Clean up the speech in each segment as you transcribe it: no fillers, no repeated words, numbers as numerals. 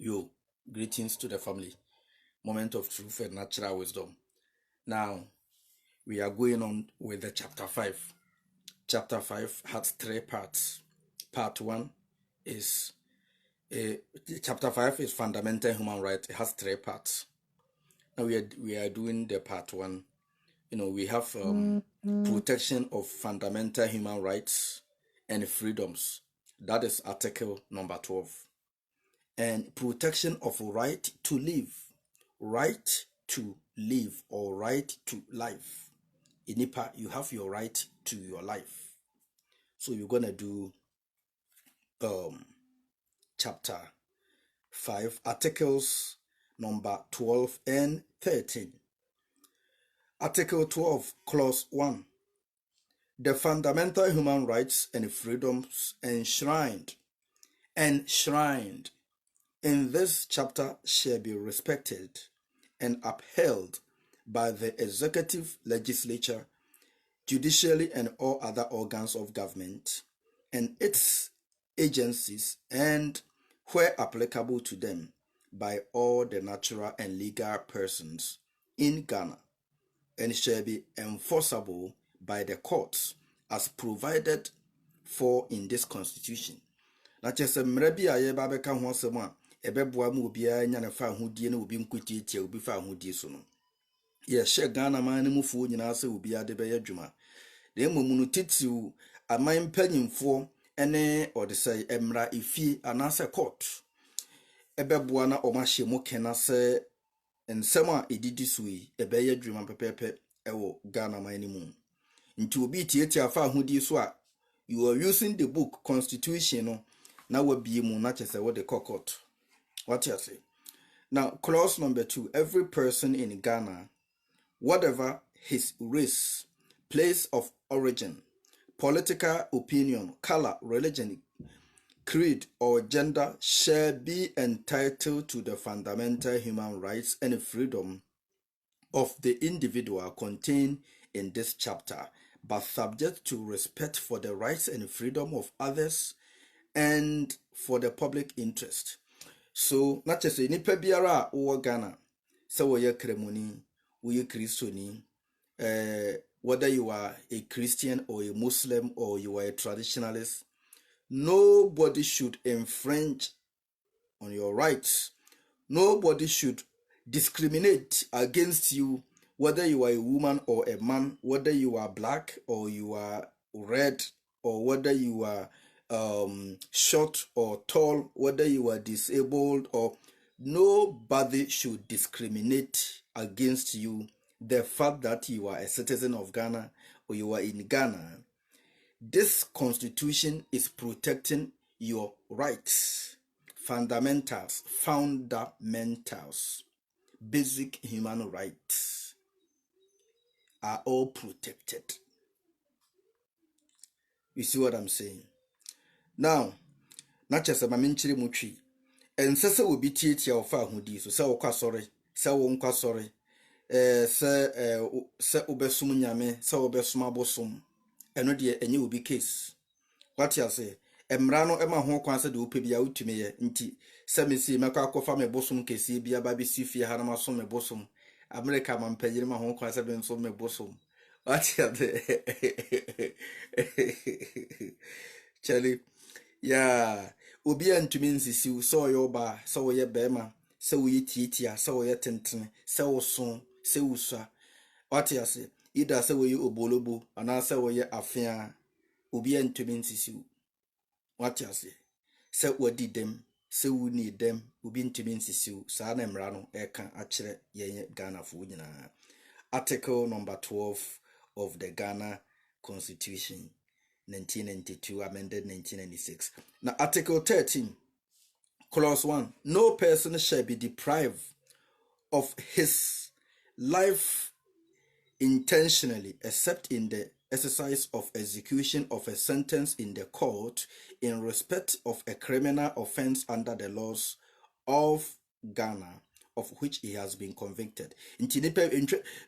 Yo, greetings to the family. Moment of truth and natural wisdom. Now, we are going on with the chapter 5. Chapter 5 has 3 parts. Part 1 is chapter 5 is fundamental human rights. It has 3 parts. Now we are doing the part 1. We have protection of fundamental human rights and freedoms. That is article number 12. And protection of right to live or right to life. In Nipa, you have your right to your life. So you're gonna do chapter 5, articles number 12 and 13. Article 12, clause 1. The fundamental human rights and freedoms enshrined in this chapter shall be respected and upheld by the executive, legislature, judiciary, and all other organs of government and its agencies, and where applicable to them, by all the natural and legal persons in Ghana, and shall be enforceable by the courts as provided for in this constitution. Na chese mmerɛ bi a yɛba bɛka ho asɛm a ɛbɛboa mu obiara nya ne fa ahodie na obi nkotietie obi fa ahodie so no. Yɛhyɛ Ghana man no mufuo nyinaa sɛ obiara de bɛyɛ adwuma. Na mmom no titiw aman mpanyimfoɔ ne ɔde sɛ mmara efie anaasɛ court ɛbɛboa na ɔmahyɛ mu kena sɛ nsɛm a ɛdidi so yi ɛbɛyɛ adwuma pɛpɛpɛ ɛwɔ Ghana man no mu. Nti obi tietia fa ahodie so a you are using the book constitution no. Now we be na chese what the court. What you say? Now, clause number 2. Every person in Ghana, whatever his race, place of origin, political opinion, color, religion, creed, or gender, shall be entitled to the fundamental human rights and freedom of the individual contained in this chapter, but subject to respect for the rights and freedom of others and for the public interest. So, not just any pebiara or Ghana, so we are Kremoni, we are Christiani, whether you are a Christian or a Muslim or you are a traditionalist, nobody should infringe on your rights. Nobody should discriminate against you, whether you are a woman or a man, whether you are black or you are red, or whether you are short or tall, whether you are disabled, or nobody should discriminate against you. The fact that you are a citizen of Ghana or you are in Ghana, this constitution is protecting your rights, fundamentals, basic human rights are all protected. You see what I'm saying? Now, not just a maminchiri muchi, and sasa will be tietia of ahudi, so sa sorry, sa wonka sorry, sa obesum nyame, sa obesuma bosum, and no dear, and you will be case. What you say? Emrano Emma Honquansa do pebia to me, inti, Samisi, Macako fame bosum, Casey, Bia Babi Sifia, Hanama some bosum, America man paying my Honquansa been so me bosum. What you say? Charlie. Yeah, obi antumi nsisi so yo ba so ye bema so ye titia so ye tenten so so se usua. What you say? Either so ye obolobo ana so ye afia obi antumi nsisi. What you say? Se wadi dem se wuni dem obi antumi nsisi saa na mra no eka akire ye Ghana fo nyina. Article number 12 of the Ghana Constitution 1992, amended 1996. Now, Article 13, Clause 1. No person shall be deprived of his life intentionally, except in the exercise of execution of a sentence in the court in respect of a criminal offense under the laws of Ghana, of which he has been convicted.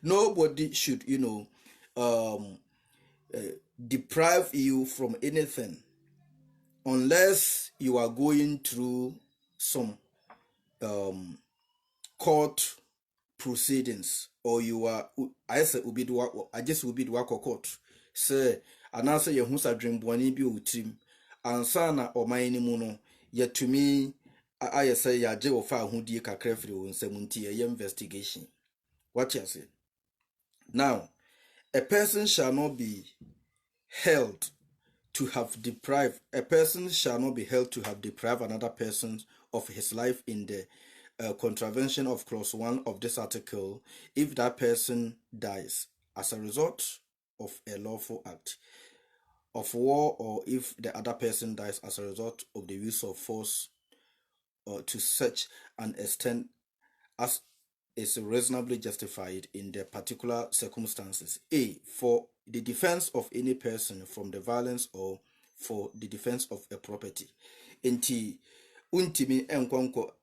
Nobody should, deprive you from anything unless you are going through some court proceedings, or you are, I say ubi do I just ubi do court say anasa ye husa dream bwani bi utrim ansana o mayni mu no yet to me I say ya je ofa ahudie kakra firi wo nsam nti ye investigation. What you say now, a person shall not be held to have deprived another person of his life in the contravention of clause 1 of this article if that person dies as a result of a lawful act of war, or if the other person dies as a result of the use of force to such an extent as is reasonably justified in the particular circumstances. A, for the defense of any person from the violence or for the defense of a property. Enti untimi enkwanko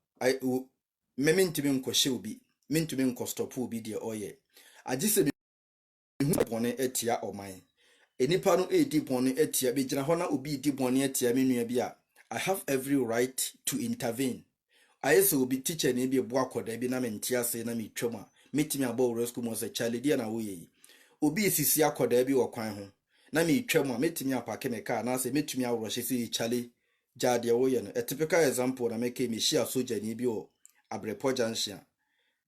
memintimi nkɔhyɛ obi mintimi nkɔstɔpo obi deɛ ɔyɛ agye me bɔne atia ɔman enipa no edi bɔne atia begyina hɔ na obi di bɔne atia me nua bi a I have every right to intervene. I say obi teacher na bi ebo akoda bi na mente ase na metwam a metimi abo rescue mo say Charlie dia na wo yi obi sisi akoda bi wɔ kwan ho na metwam a metimi apake me car na say metumi awrohye say Charlie jade wo ye no. A typical example na make me share soldier ni bi o Abrepo Junction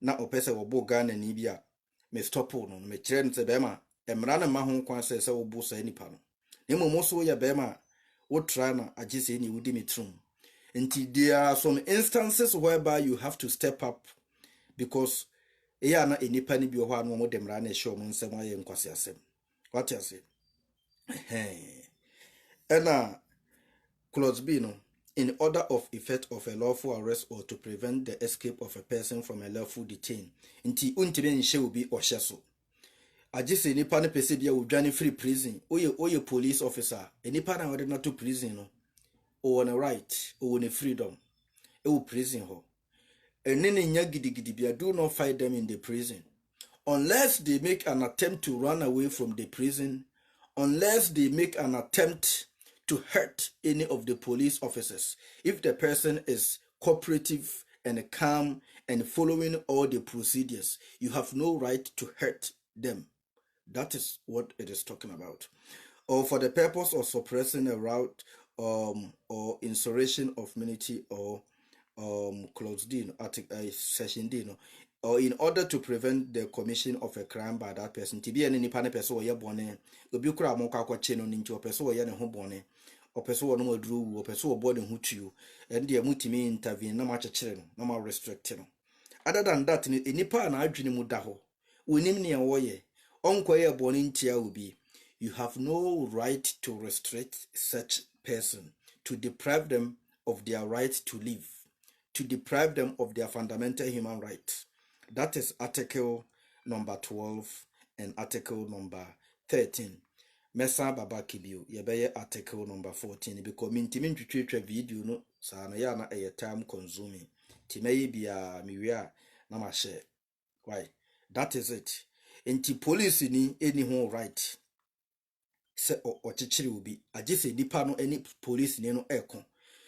na opese wo bo Ghana ni bi a me stop no me kire no say be ma emra na ma ho kwan say wo bo sa nipa no nemo so ye be ma wo try na agye say ni wudi metrum. And there are some instances whereby you have to step up because na enipa ni bi ho anu mo dem ra na show mo nsem aye nkwase asem. What you say? And clause B no, in order of effect of a lawful arrest or to prevent the escape of a person from a lawful detain. Nti untime nhye obi ohye so. Agye se nipa ne pese bia odwane free prison. Oye police officer. Enipa na wode na to prison no. Or on a right, or on a freedom, prison ho. And then in Yagidigidibia, do not fight them in the prison. Unless they make an attempt to run away from the prison, unless they make an attempt to hurt any of the police officers. If the person is cooperative and calm and following all the procedures, you have no right to hurt them. That is what it is talking about. Or for the purpose of suppressing a rout or insurrection of military or clause D, section D, or in order to prevent the commission of a crime by that person. To be any pane person or yabone, the bukra moka cheno into a person or yan hobone, or person or no drew, or person or boarding who to you, and the mutimi intervene, no much a children, no more restricting. Other than that, any pan I dream mudaho, winimni and warrior, onquire bonin tia will be. You have no right to restrict such person, to deprive them of their right to live, to deprive them of their fundamental human rights. That is article number 12 and article number 13. Mesa baba kibio yebeye article number 14 because mintimi ntwetwe video no sa no ya na time consuming. Timeyi bia miwia na ma share. Why? That is it. Enti police ni any whole right. Se ochichiri ubi agye se nipa no any police ni no ekon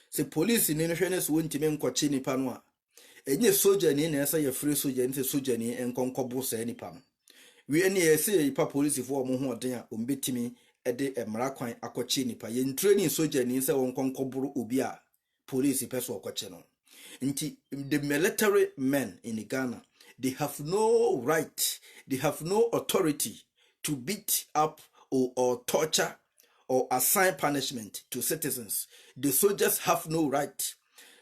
se police ni no hwene so ntime nkɔkye nipa no a enye soldier ni na esa ye free soldier ni se soldier ni enkonkobo sa nipa no we ani ye se nipa police fo mo ho oden a ombetimi de emra kwan akɔkye nipa ye training soldier ni se wonkonkoboro obi a police person okɔkye no. Nti the military men in Ghana, they have no right, they have no authority to beat up or torture or assign punishment to citizens. The soldiers have no right.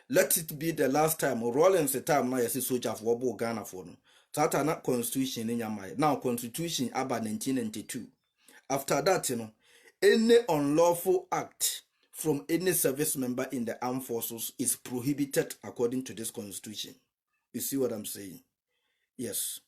Let it be the last time. Rollins the time now you soldier for Wabo Ghana for no. That not constitution in your mind. Now constitution about 1992. After that, any unlawful act from any service member in the armed forces is prohibited according to this constitution. You see what I'm saying? Yes.